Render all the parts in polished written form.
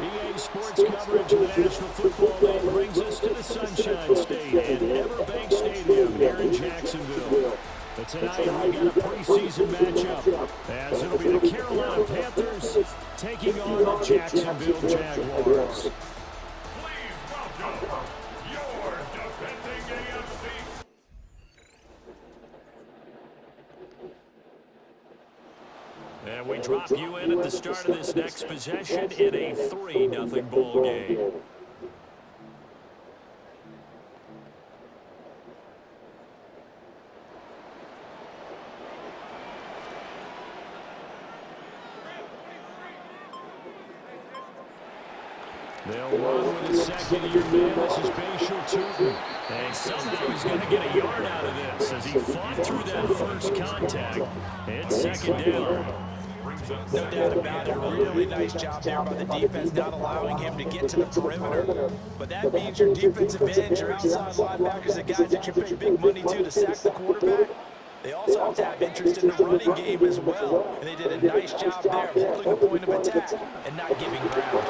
EA Sports coverage of the National Football League brings us to the Sunshine State and Everbank Stadium here in Jacksonville. But tonight we've got a preseason matchup as it'll be the Carolina Panthers taking on the Jacksonville Jaguars. Please welcome your defending AFC. And we drop you in at the start of this next possession in a 3-0 ball game. They'll run with his second-year man. This is Bayshore. And somehow he's going to get a yard out of this as he fought through that first contact. And second down. No doubt about it. Really nice job there by the defense, not allowing him to get to the perimeter. But that means your defensive ends, your outside linebackers, the guys that you pay big money to sack the quarterback, they also have to have interest in the running game as well. And they did a nice job there holding the point of attack and not giving ground.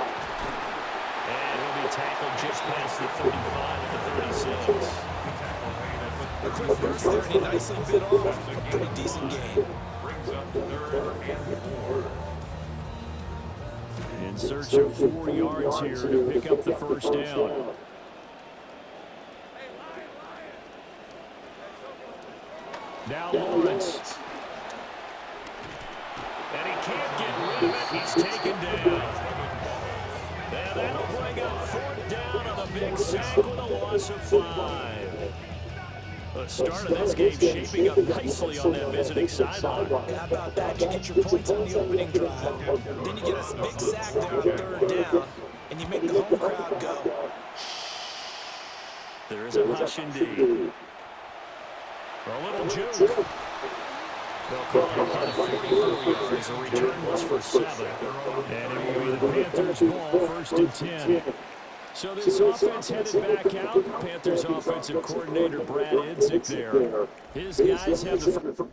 And he'll be tackled just past the 35 at the 36. A quick burst there, and he nicely bit off a pretty decent game. In search of 4 yards here to pick up the first down. Now Lawrence. And he can't get rid of it. He's taken down. And that'll bring up 4th down on a big sack with a loss of 5. The start of this game shaping up nicely on that visiting sideline. How about that? You get your points on the opening drive. Then you get a big sack there on 3rd down, and you make the home crowd go. There is a hush indeed. A little juke. They'll call it about 44 yards. A return was for 7. And it will be the Panthers' ball, 1st and 10. So this offense headed back out. Panthers offensive coordinator Brad Idzik there. His guys have the...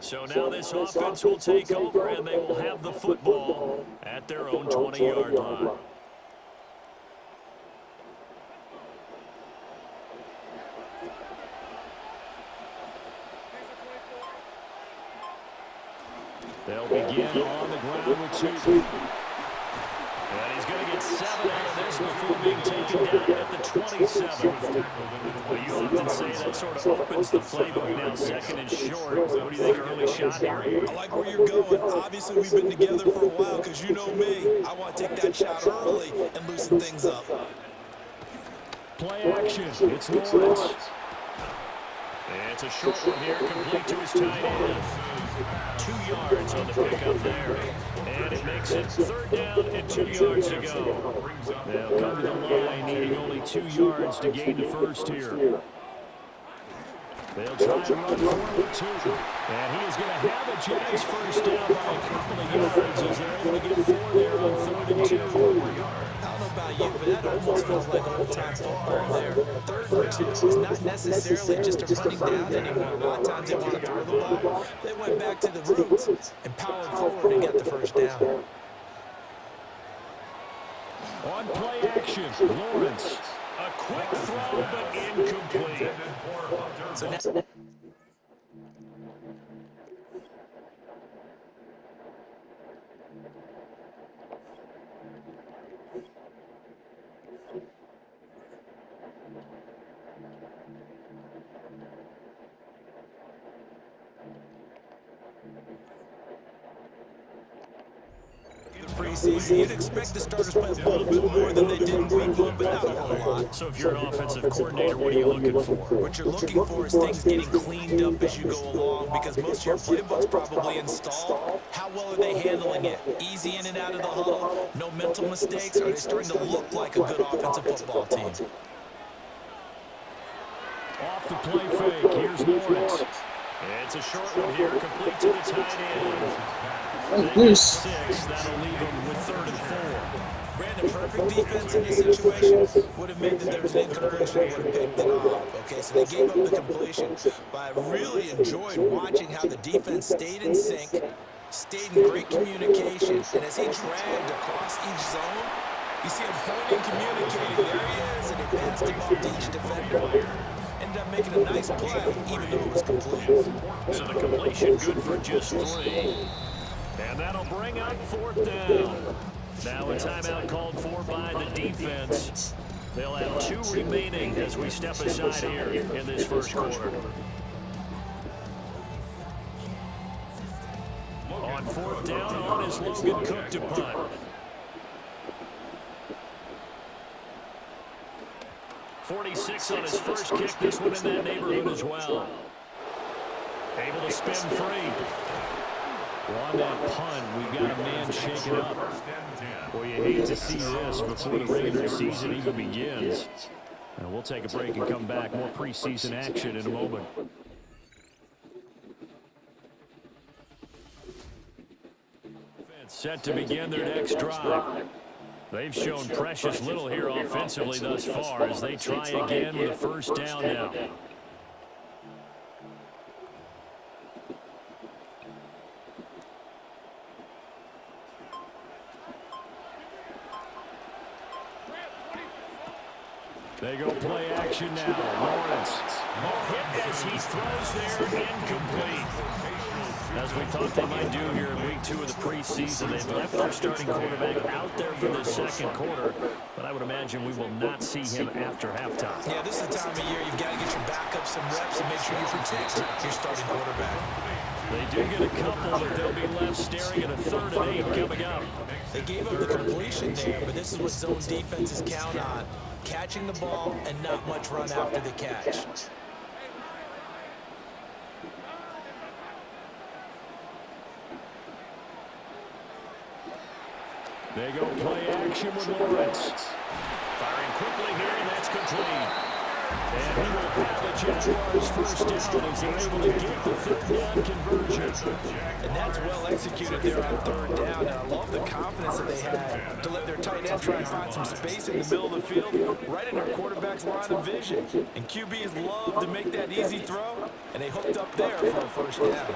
So now this offense will take over, and they will have the football at their own 20-yard line. They'll begin on the ground with 2. And he's going to get 7 out of this before being taken down at the 27. Well, you often say that sort of opens the playbook now, 2nd and short. What do you think, early shot here? I like where you're going. Obviously, we've been together for a while because you know me. I want to take that shot early and loosen things up. Play action. It's Lawrence. And it's a short one here, complete to his tight end. 2 yards on the pickup there. And it makes it 3rd down and 2 yards to go. They'll come to the line, needing only 2 yards to gain the first here. They'll try to run forward with 2. And he is going to have a Jags first down by a couple of yards as they're able to get 4 there on 3rd and 2. I don't know about you, but that almost feels like old-time football there. 3rd and 2 is not necessarily just a running down anymore. A lot of times they want to throw the ball. They went back to the roots and powered forward and got the first down. On play action, Lawrence. A quick throw, but incomplete. So now... Preseason, you'd expect the starters play a little bit more than they did week 1, but not a whole lot. So if you're an offensive coordinator, what are you looking for? What you're looking for is things getting cleaned up as you go along because most of your playbook's probably installed. How well are they handling it? Easy in and out of the huddle? No mental mistakes? Are they starting to look like a good offensive football team? Off the play fake, here's Lawrence. It's a short one here, complete to the tight end. Loose. 6, that'll leave him with 3rd and 4. Brandon, perfect defense in this situation would have meant that there was an incompletion and would have picked it off. Okay, so they gave up the completion. But I really enjoyed watching how the defense stayed in sync, stayed in great communication. And as he dragged across each zone, you see him pointing, communicating. There he is, and he passed him up to each defender. Ended up making a nice play, even though it was complete. So the completion good for just 3. And that'll bring up 4th down. Now a timeout called for by the defense. They'll have 2 remaining as we step aside here in this first quarter. On 4th down, on is Logan Cook to punt. .46 on his first kick. This one in that neighborhood as well. Able to spin free. On that punt, we've got a man shaken up. Boy, you hate to see this before the regular season even begins. And we'll take a break and come back. More preseason action in a moment. Set to begin their next drive. They've shown precious little here offensively thus far as they try again with a first down now. They go play action now. Lawrence. Hit as he throws there, incomplete. As we thought they might do here in week 2 of the preseason, they've left their starting quarterback out there for the second quarter, but I would imagine we will not see him after halftime. Yeah, this is the time of year you've got to get your backup some reps and make sure you protect your starting quarterback. They do get a couple, but they'll be left staring at a 3rd and 8 coming up. They gave up the completion there, but this is what zone defenses count on. Catching the ball and not much run after the catch. They go play action with Lawrence. Firing quickly here, and that's complete. And he will have the Jaguars first down as they're able to get the 3rd down conversion. And that's well executed there on 3rd down. And I love the confidence that they had to let their tight end try and find some space in the middle of the field, right in their quarterback's line of vision. And QBs love to make that easy throw, and they hooked up there for a first down.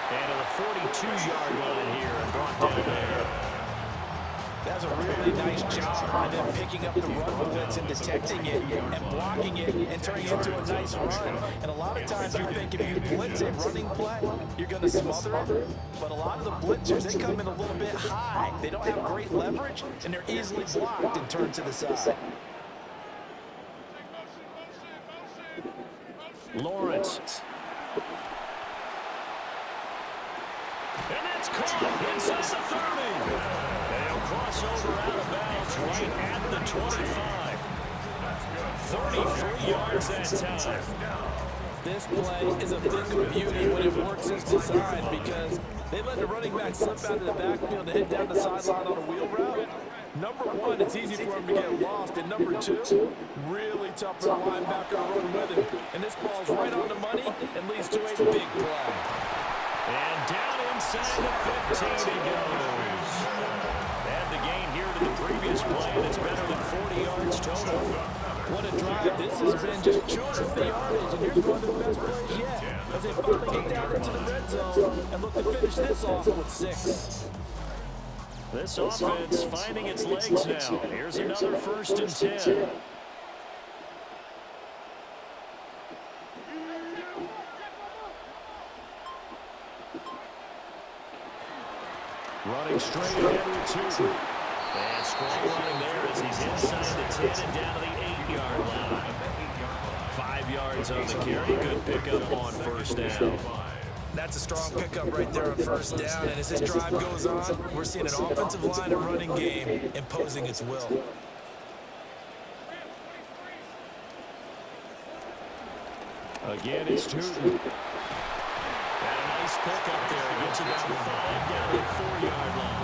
And to the 42-yard line here and brought down there. That's a really nice job by them picking up the run blitz and detecting it and blocking it and turning it into a nice run. And a lot of times you think if you blitz a running play, you're going to smother it. But a lot of the blitzers, they come in a little bit high. They don't have great leverage, and they're easily blocked and turned to the side. Lawrence. And that's caught inside the 30. They'll cross over out of bounds right at the 25. 33 yards that time. This play is a thing of beauty when it works as designed because they let the running back slip out of the backfield and hit down the sideline on a wheel route. Number 1, it's easy for him to get lost. And number 2, really tough for the linebacker to run with him. And this ball's right on the money and leads to a big play. And down inside the 15 he goes. Add the gain here to the previous play, and it's better than 40 yards total. What a drive this has been, just chewing up the yardage. And here's one of the best plays yet as they finally get down into the red zone and look to finish this off with 6. This offense finding its legs now. Here's another 1st and 10. Running straight ahead with 2. And strong running there as he's inside the 10 and down to the 8-yard line. 5 yards on the carry. Good pickup on first down. That's a strong pickup right there on first down. And as this drive goes on, we're seeing an offensive line and running game imposing its will. Again, it's Tootin. And a nice pick up there. He gets about 5 down the 4-yard line.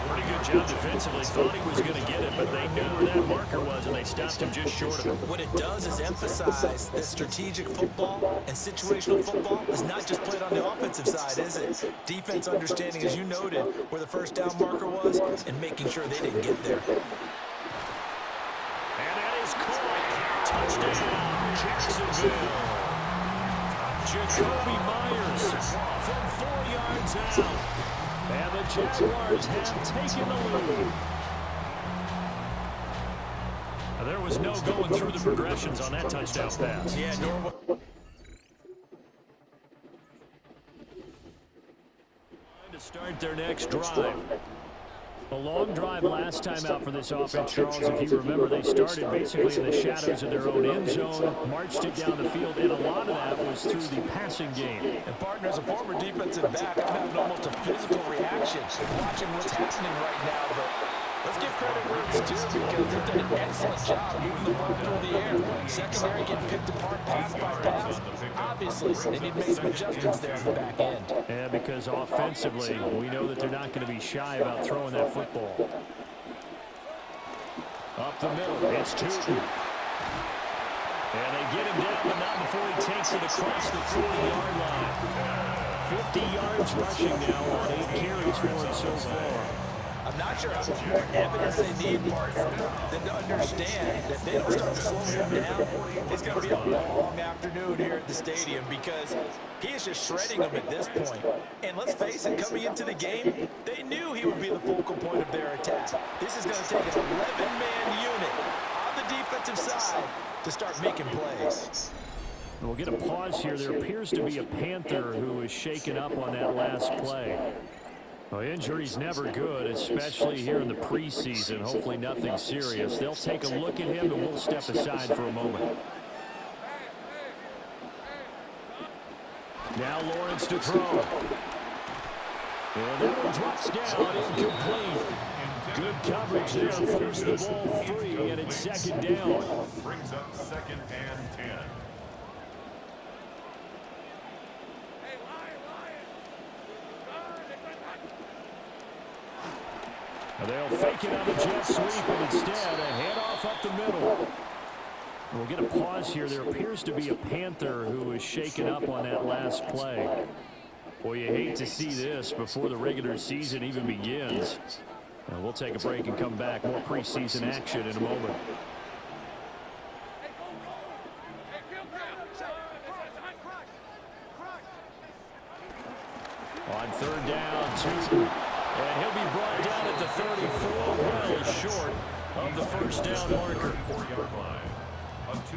Pretty good job defensively. Thought he was going to get it, but they knew where that marker was, and they stopped him just short of it. What it does is emphasize that strategic football and situational football is not just played on the offensive side, is it? Defense understanding, as you noted, where the first down marker was and making sure they didn't get there. And that is caught. Touchdown, Jacksonville. Jacoby Myers from 4 yards out. And the Jaguars have taken the lead. There was no going through the progressions on that touchdown pass. Yeah, normal. To start their next drive. A long drive last time out for this offense, Charles. If you remember, they started basically in the shadows of their own end zone, marched it down the field, and a lot of that was through the passing game. And partners, a former defensive back, I'm having almost a physical reaction watching what's happening right now. But let's give credit where it's due because they've done an excellent job moving the ball through the air. Secondary getting picked apart pass by pass. Obviously, they need to make some adjustments there on the back end. Yeah, because offensively, we know that they're not going to be shy about throwing that football. Up the middle, it's Tootin. And they get him down, but not before he takes it across the 40-yard line. 50 yards rushing now on 8 carries for him so far. I'm not sure how much more evidence they need, partner, than to understand that if they don't start to slow him down, it's going to be a long afternoon here at the stadium because he is just shredding them at this point. And let's face it, coming into the game, they knew he would be the focal point of their attack. This is going to take an 11-man unit on the defensive side to start making plays. We'll get a pause here. There appears to be a Panther who is shaken up on that last play. Well, injury's never good, especially here in the preseason. Hopefully nothing serious. They'll take a look at him, and we'll step aside for a moment. Now Lawrence to throw. And that one drops down, incomplete. Good coverage there, forced the ball free, and it's second down. Brings up 2nd and 10. They'll fake it on the jet sweep, and instead a handoff up the middle. We'll get a pause here. There appears to be a Panther who is shaken up on that last play. Boy, you hate to see this before the regular season even begins. Now we'll take a break and come back. More preseason action in a moment. On 3rd down, Tootin. And he'll be brought down at the 34, well short of the first down marker.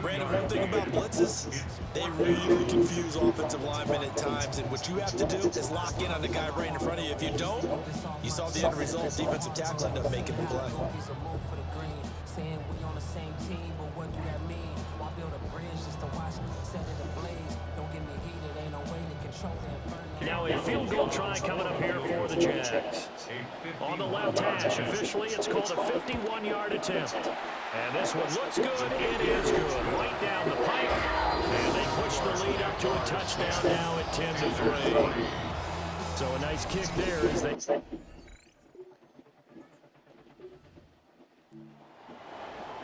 Brandon, one thing about blitzes, they really confuse offensive linemen at times, and what you have to do is lock in on the guy right in front of you. If you don't, you saw the end result. Defensive tackle ended up making the play. Saying we on the same team, but what do that mean? Why build a bridge just to watch set it ablaze? Don't get me heated, ain't no way to control the inferno. Now a field goal try coming up here for the Jags. On the left hash, officially it's called a 51-yard attempt. And this one looks good. It is good. Right down the pipe. And they push the lead up to a touchdown now at 10-3. So a nice kick there as they...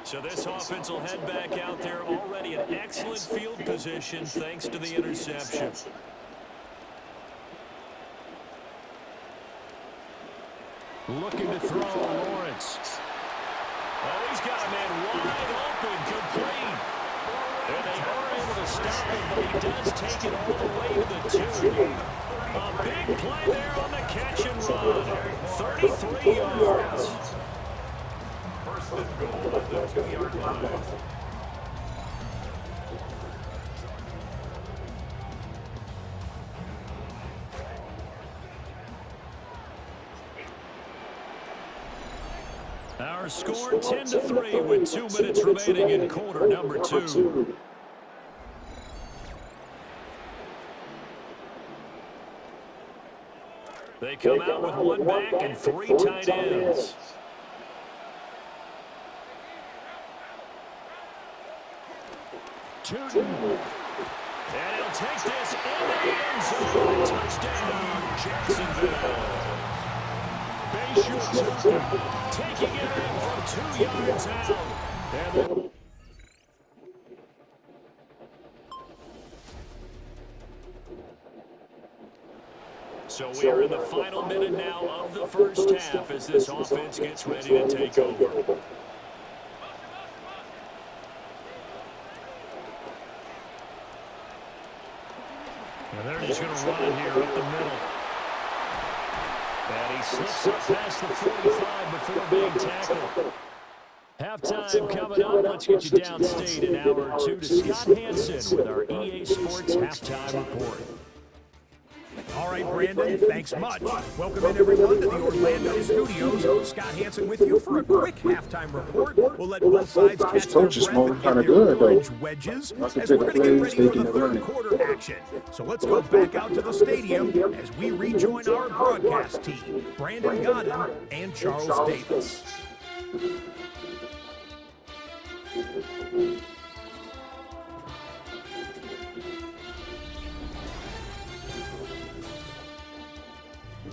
So this offense will head back out there already in excellent field position thanks to the interception. Looking to throw Lawrence. Oh, he's got a man wide open, complete. And they are able to stop him, but he does take it all the way to the 2. A big play there on the catch and run. 33 yards. First and goal at the 2-yard line. Our score 10-3 with 2 minutes remaining in quarter number 2. They come out with 1 back and 3 tight ends. Tootin. And he'll take this in the end zone. Touchdown, Jacksonville. Tootin taking it in from 2 yards out. And so we are in the final minute now of the first half as this offense gets ready to take over. And they're just going to run it here up the middle. And he slips up past the 45 before being tackled. Halftime coming up. Let's get you downstate in hour 2 to Scott Hansen with our EA Sports Halftime Report. All right, Brandon, thanks much. Welcome in, everyone, to the Orlando studios. Scott Hansen with you for a quick halftime report. We'll let both sides catch their breath and get their orange wedges as we're going to get ready for the third quarter action. So let's go back out to the stadium as we rejoin our broadcast team, Brandon Godden and Charles Davis.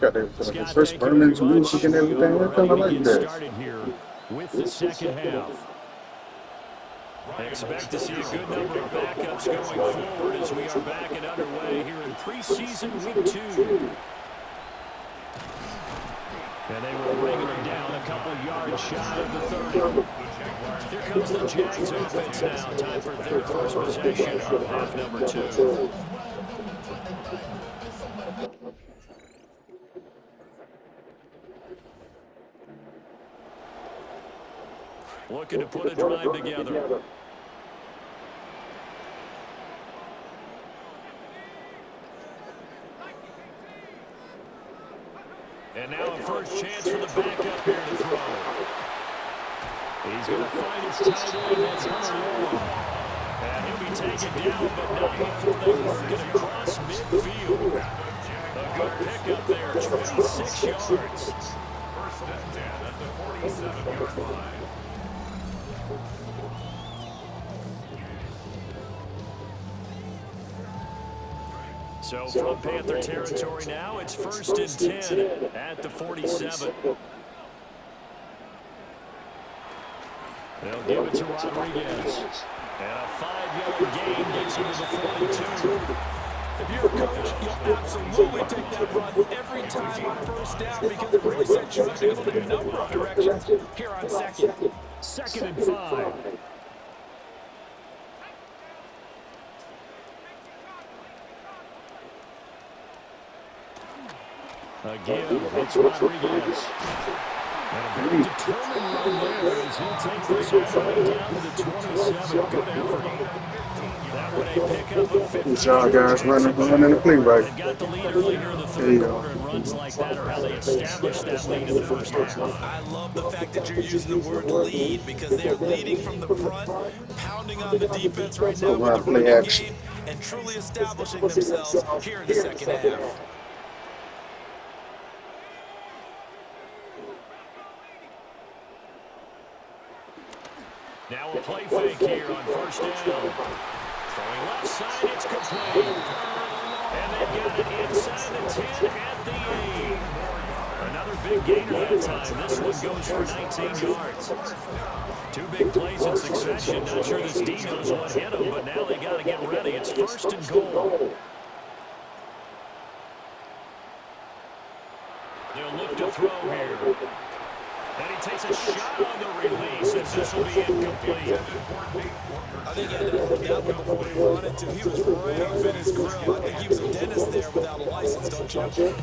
Got the first permanent music and everything. I kind of like that. Started here with the second half. Expect to see a good number of backups going forward as we are back and underway here in preseason week 2. And they were bringing them down a couple yards shy of the 30. Here comes the Jags offense now. Time for their first possession of half number 2. Looking to put a drive together. And now a first chance for the backup here to throw. He's going to find his tight end. That's Hunter Long. And he'll be taken down, but not before they work it across midfield. A good pickup there, 26 yards. First and 10 at the 47-yard line. So from Panther territory now, it's first and 10 at the 47. They'll give it to Rodriguez. And a 5-yard gain gets him to the 42. If you're a coach, you'll absolutely take that run every time on first down because it really sets you up to go in a number of directions here on second. Second and 5. Again, it's Rodriguez. And a very determined run there as he'll take this all the way down to the 27. Good effort. That would a pickup of 50. Good job, guys, running the play right. They got the lead early here in the third quarter, and runs like that are how they established that lead in the first half. I love the fact that you're using the word lead because they're leading from the front, pounding on the defense right now with the running game, and truly establishing themselves here in the second half. Now a play fake here on first down. Throwing left side, it's complete. And they've got it inside the 10 at the 8. Another big gainer that time. This one goes for 19 yards. 2 big plays in succession. Not sure this D knows what hit him, but now they got to get ready. It's first and goal. They'll look to throw here. And he takes a shot on the release, and this will be incomplete. I think he had to hold that one before he wanted to. He was right in his grill. I think he was a dentist there without a license, don't you?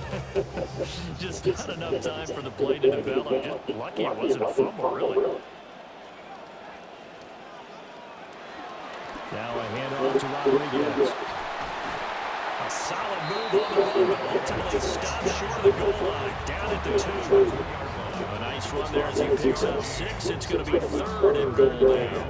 Just not enough time for the play to develop. Just lucky it wasn't a fumble, really. Now a handoff to Rodriguez. A solid move on the run, but ultimately stopped short of the goal line. Down at the 2. A nice run there as he picks up 6. It's going to be third and goal now.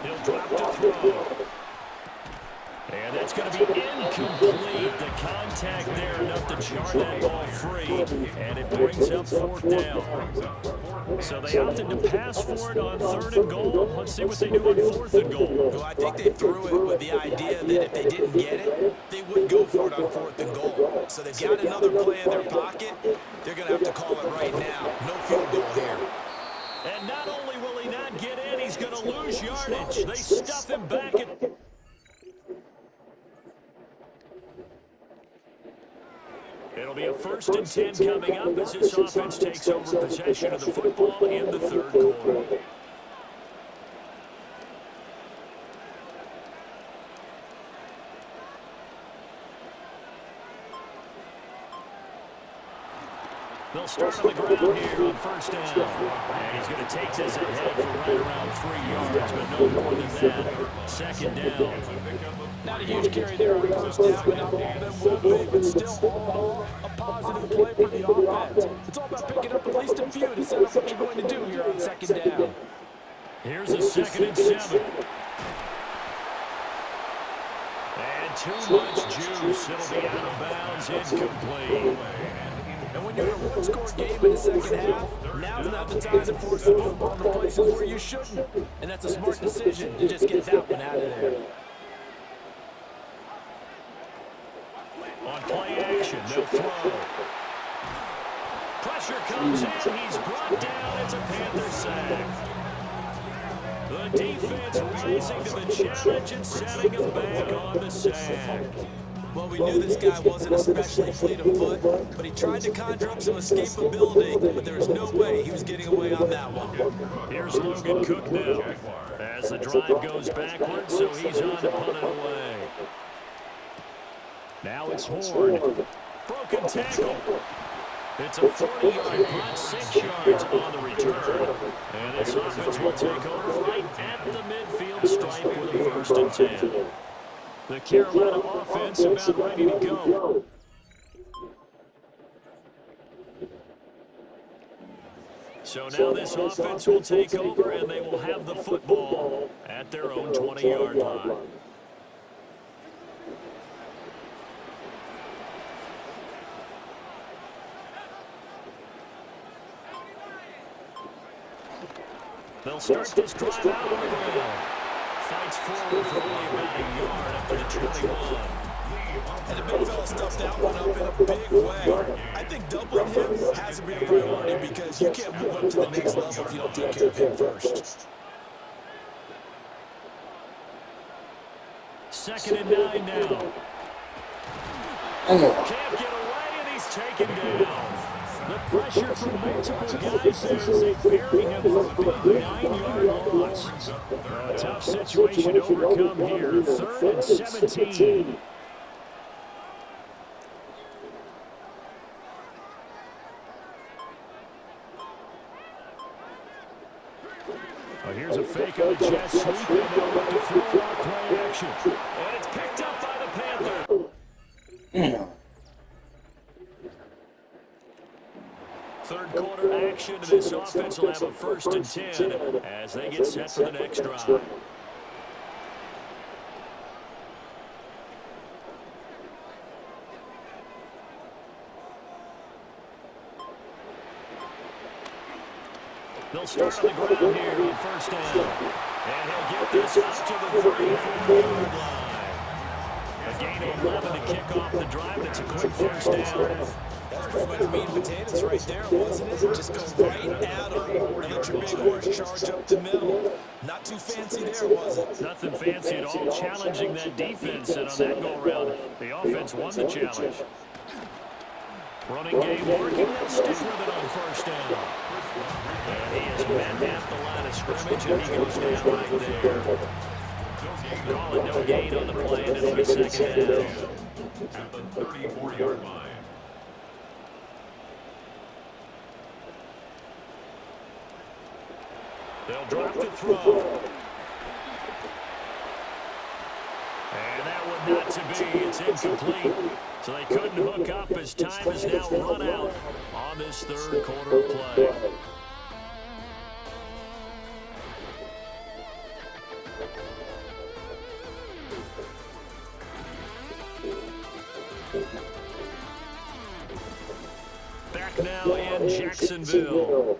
He'll drop to throw. And that's going to be incomplete. The contact there enough to jar that ball free. And it brings up fourth down. So they opted to pass for it on third and goal. Let's see what they do on fourth and goal. Well, I think they threw it with the idea that if they didn't get it, they would go for it on fourth and goal. So they've got another play in their pocket. They're going to have to call it right now. No field goal here. And not only will he not get in, he's going to lose yardage. They stuff him back at... It'll be a 1st and 10 coming up as this offense takes over possession of the football in the 3rd quarter. They'll start on the ground here on 1st down. And he's going to take this ahead for right around 3 yards, but no more than that. 2nd down. Not a huge carry there on 1st down, but not all of them will be. But still, all in all, a positive play for the offense. It's all about picking up at least a few to set up what you're going to do here on 2nd down. Here's a 2nd and 7. And too much juice. It'll be out of bounds, incomplete. And when you're in a one-score game in the 2nd half, now's not the time to force the football in the places where you shouldn't. And that's a smart decision to just get that one out of there. On play action, they'll throw. Pressure comes in. He's brought down. It's a Panther sack. The defense rising to the challenge and setting him back on the sack. Well, we knew this guy wasn't especially fleet of foot, but he tried to conjure up some escapability, but there was no way he was getting away on that one. Here's Logan Cook now as the drive goes backwards, so he's on to punt it away. Now it's Horn. Broken tackle. It's a 40-yard punt, 6 yards on the return. And this offense will take over right at the midfield stripe with a 1st and 10. The Carolina offense about ready to go. So now this offense will take over, and they will have the football at their own 20-yard line. They'll start this drive out on the ground. Fights forward for only about a yard up to the 21. And the big fella stuffed that one up in a big way. I think doubling him has to be a priority because you can't move up to the next level if you don't take care of him first. 2nd and 9 now. Can't get away, and he's taken down. The pressure from multiple guys there as they bury him for a big 9-yard loss. A tough situation to overcome here. 3rd and 17. Here's a fake on the jet sweep, and they'll look to throw out play action. And it's picked up by the Panther. 3rd quarter action, and this offense will have a 1st and 10 as they get set for the next drive. They'll start on the ground here on 1st down. And he'll get this up to the 34-yard line. A gain of 11 to kick off the drive, and it's a quick 1st down. That's pretty much meat and potatoes right there, wasn't it? Just go right at him and let your big horse charge up the middle. Not too fancy there, was it? Nothing fancy at all, challenging that defense, and on that go-around, the offense won the challenge. Running game working, they'll stick with it on 1st down. And he is met at the line of scrimmage, and he goes down right there. Call it no gain on the play, and it'll be 2nd down. At the 34-yard line. They'll drop the throw. And that one not to be. It's incomplete. So they couldn't hook up as time is now run out on this 3rd quarter of play. Back now in Jacksonville.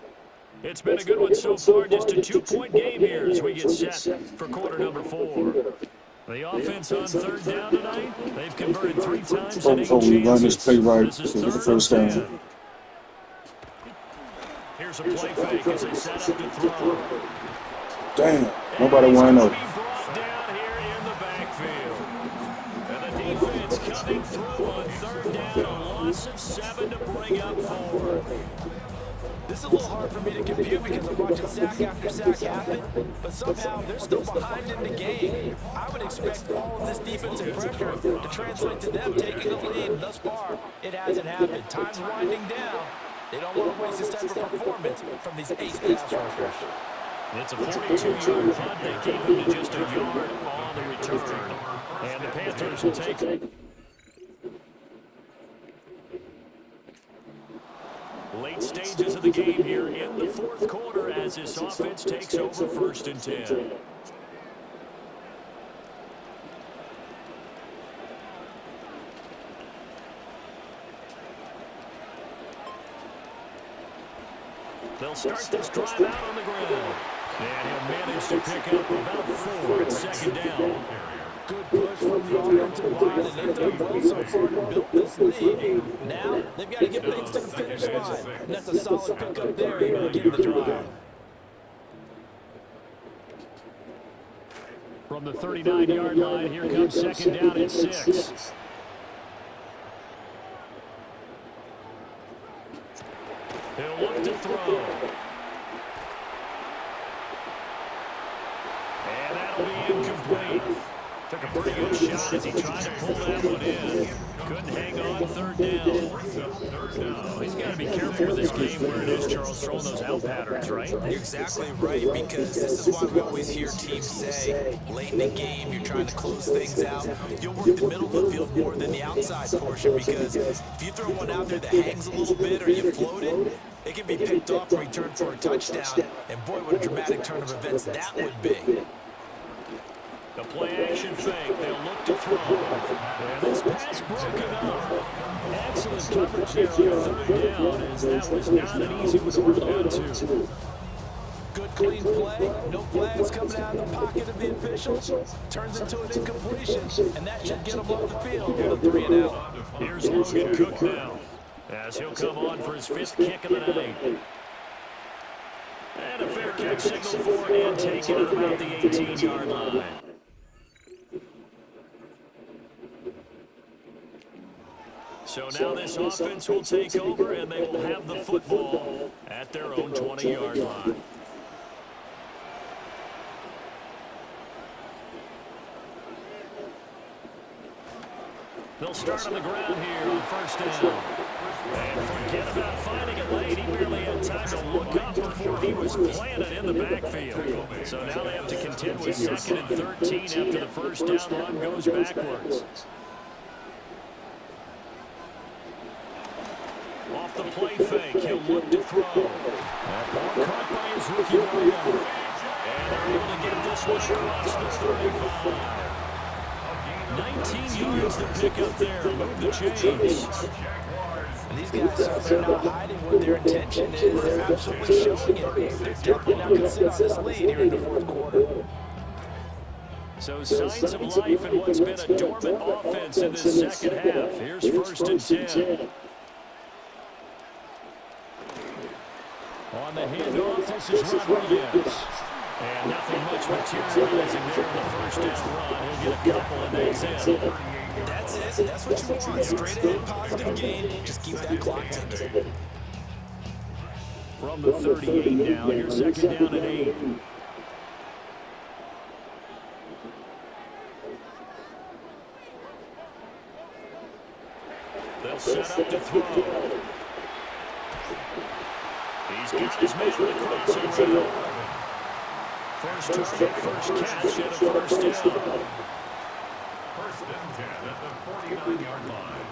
It's been a good one so far, just a 2-point game here as we get set for quarter number 4. The offense on 3rd down tonight, they've converted 3 times and 8 chances. This play right. This is 1st down. Here's a play fake as they set up to throw. Damn, nobody wind up. Brought down here in the backfield. And the defense coming through on third down. A loss of 7 to bring up 4. This is a little hard for me to compute because I'm watching sack after sack happen, but somehow they're still behind in the game. I would expect all of this defensive pressure to translate to them taking the lead. Thus far, it hasn't happened. Time's winding down. They don't want to waste this type of performance from these ace pass rushers. It's a 42-yard punt. They keep him to just a yard on the return. And the Panthers will take it. Late stages of the game here in the fourth quarter as this offense takes over 1st and 10. They'll start this drive out on the ground. And he'll manage to pick up about 4 at 2nd down. Good push from the offensive line, and they've done well so far to build this lead. Now, they've got to get things to the finish line. And that's a solid pickup there to begin the drive. From the 39-yard line, here comes 2nd down and 6. He'll look to throw. And that'll be incomplete. Took a pretty good shot as he tried to pull that one in. Couldn't hang on 3rd down. He's got to be careful with this game where it is, Charles, throwing those out patterns, right? You're exactly right, because this is why we always hear teams say, late in the game, you're trying to close things out. You'll work the middle of the field more than the outside portion, because if you throw one out there that hangs a little bit or you float it can be picked off and returned for a touchdown. And boy, what a dramatic turn of events that would be. The play-action fake. They'll look to throw. And this pass broken up. Excellent coverage there on 3rd down, as that was not an easy one to hold on to. Good clean play. No flags coming out of the pocket of the officials. Turns into an incompletion, and that should get him off the field with a 3 and out. Here's Logan Cook now, as he'll come on for his 5th kick of the night. And a fair catch signal for and taken at about the 18-yard line. So now this offense will take over, and they will have the football at their own 20-yard line. They'll start on the ground here on 1st down. And forget about finding it late. He barely had time to look up before he was planted in the backfield. So now they have to contend with 2nd and 13 after the 1st down run goes backwards. Off the play fake, he'll look to throw. That ball caught by his rookie runner. And they're able to get this one across the 35. 19 yards to pick up there. Move the chains. And these guys are not hiding what their intention is. They're absolutely showing it. They're definitely not going to sit on this lead here in the 4th quarter. So signs of life in what's been a dormant offense in this 2nd half. Here's 1st and 10. On the handoff, this is Rodriguez. And nothing much materializing there in the 1st down run. He'll get a couple, and that's it. That's it. That's what you want. Straight ahead, positive gain. Just keep that clock ticking. From the 38 now, here's 2nd down and 8. They'll set up to throw. He's got his man with a crossing route. First target, first catch, and a 1st down. 1st and 10 at the 49-yard line.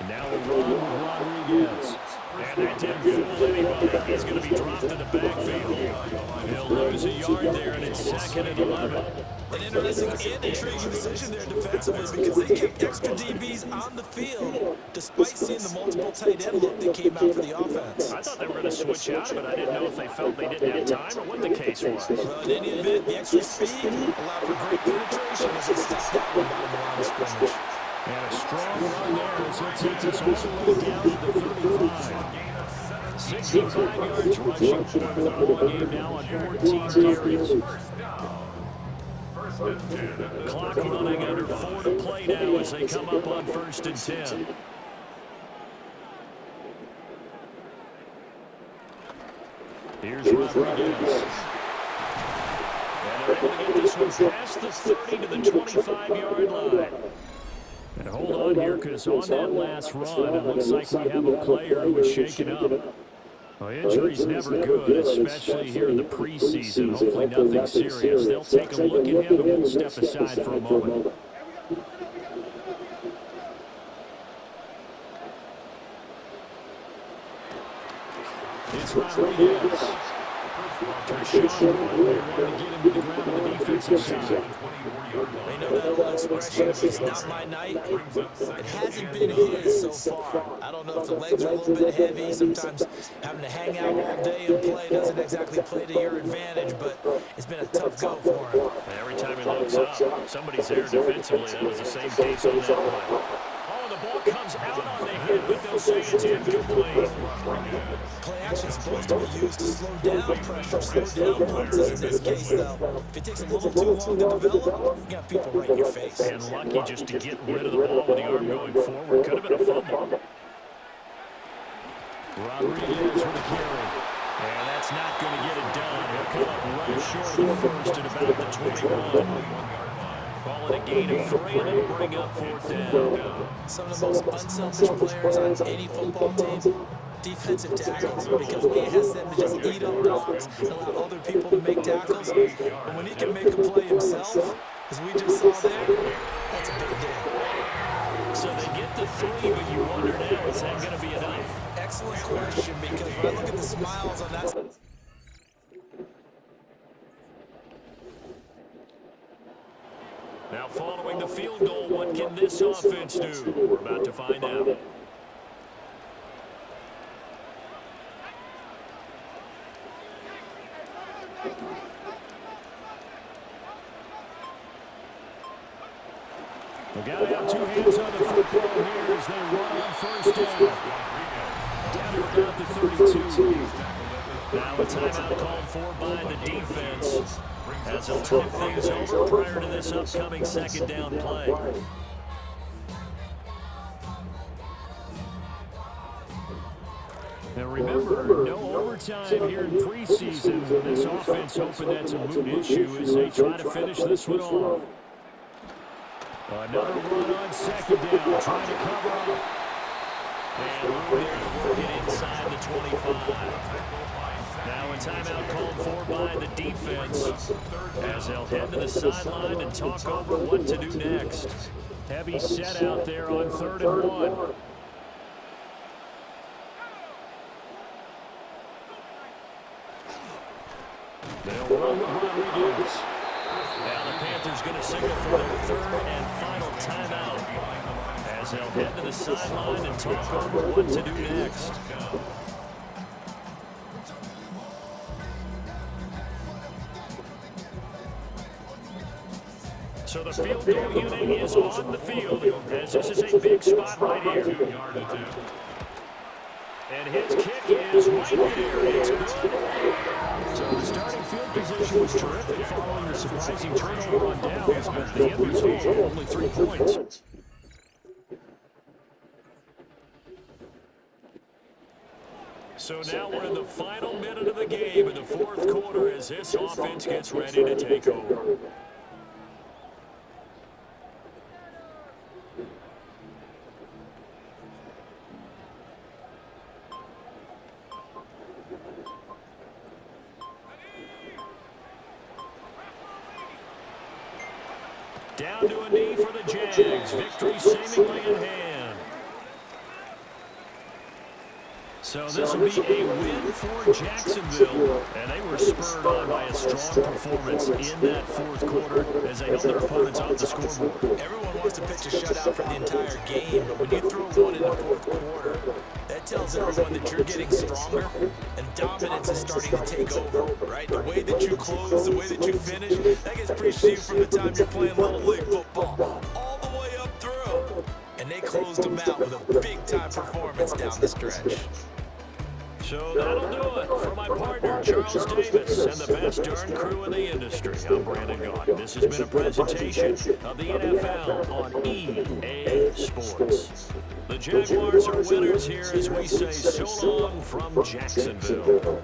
And now a run with Rodriguez. And that didn't fool anybody. He's going to be dropped in the backfield. He'll lose a yard there, and it's 2nd and 11. An interesting and intriguing decision there defensively, because they kept extra DBs on the field despite seeing the multiple tight end look that came out for the offense. I thought they were going to switch out, but I didn't know if they felt they didn't have time or what the case was. Well, in any event, the extra speed allowed for great penetration as they stopped that one down the line of scrimmage. And a strong run there as he'll take this all the way down to the 35. 65 yards rushing for the ball game now on 14 carries. Clock running under 4 to play now as they come up on 1st and 10. Here's Rodriguez. And they're able to get this one past the 30 to the 25-yard line. And hold on here, because on that last run, it looks like we have a player who was shaken up. Well, injury's never good, especially here in the preseason. Hopefully nothing serious. They'll take a look at him, and we'll step aside for a moment. It's Rodriguez. Kershawn wanted to get him to the ground on the defensive side. They know that old expression, if it's not my night, it hasn't been his so far. I don't know if the legs are a little bit heavy. Sometimes having to hang out all day and play doesn't exactly play to your advantage, but it's been a tough go for him. And every time he looks up, somebody's there defensively. That was the same case on that play. Oh, the ball comes out on the hit, but they'll say it's incomplete. Play action is supposed to be used to slow down pressure, slow down blitzes. In this case, though, if it takes a little too long to develop, you got people right in your face. And lucky just to get rid of the ball with the arm going forward. Could have been a fumble. Rodriguez with a carry. And that's not going to get it done. He'll come up right short of the first at about the 21. Ball at a gain of 3 and it'll bring up 4th down. Some of the most unselfish players on any football team, defensive tackles, because he has them to just eat up blocks and allow other people to make tackles. But when he can make a play himself, as we just saw there, that's a big deal. So they get the 3, but you wonder now, is that going to be enough? Excellent question, because when I look at the smiles on that. Now following the field goal, what can this offense do? We're about to find out. We got to have 2 hands on the football here as they run on 1st down. Down to about the 32. Now a timeout called for by the defense as they'll talk things over prior to this upcoming 2nd down play. Now remember, no overtime here in preseason. This offense hoping that's a moot issue as they try to finish this one off. Another run on 2nd down, trying to cover up. And we're there to work it inside the 25. Now a timeout called for by the defense as they'll head to the sideline and talk over what to do next. Heavy set out there on 3rd and 1. They'll run with Rodriguez. Now the Panthers going to signal for their 3rd and final timeout as they'll head to the sideline and talk over what to do next. So the field goal unit is on the field as this is a big spot right here. And his kick is right there. It's good. So the starting field position was terrific following the surprising turnover on downs, but the end result, only 3 points. So now we're in the final minute of the game in the 4th quarter as this offense gets ready to take over. Down to a knee for the Jags. Victory seemingly in hand. So this will be a win for Jacksonville. And they were spurred on by a strong performance in that 4th quarter as they held their opponents off the scoreboard. Everyone wants to pitch a shutout for the entire game, but when you throw one in the 4th quarter, that tells everyone that you're getting stronger and dominance is starting to take over, right? The way that you close, the way that you finish, that gets preached to you from the time you're playing Little League football all the way up through. And they closed them out with a big-time performance down the stretch. So that'll do it for my partner, Charles Davis, and the best darn crew in the industry. I'm Brandon Gaudin. This has been a presentation of the NFL on EA Sports. The Jaguars are winners here as we say so long from Jacksonville.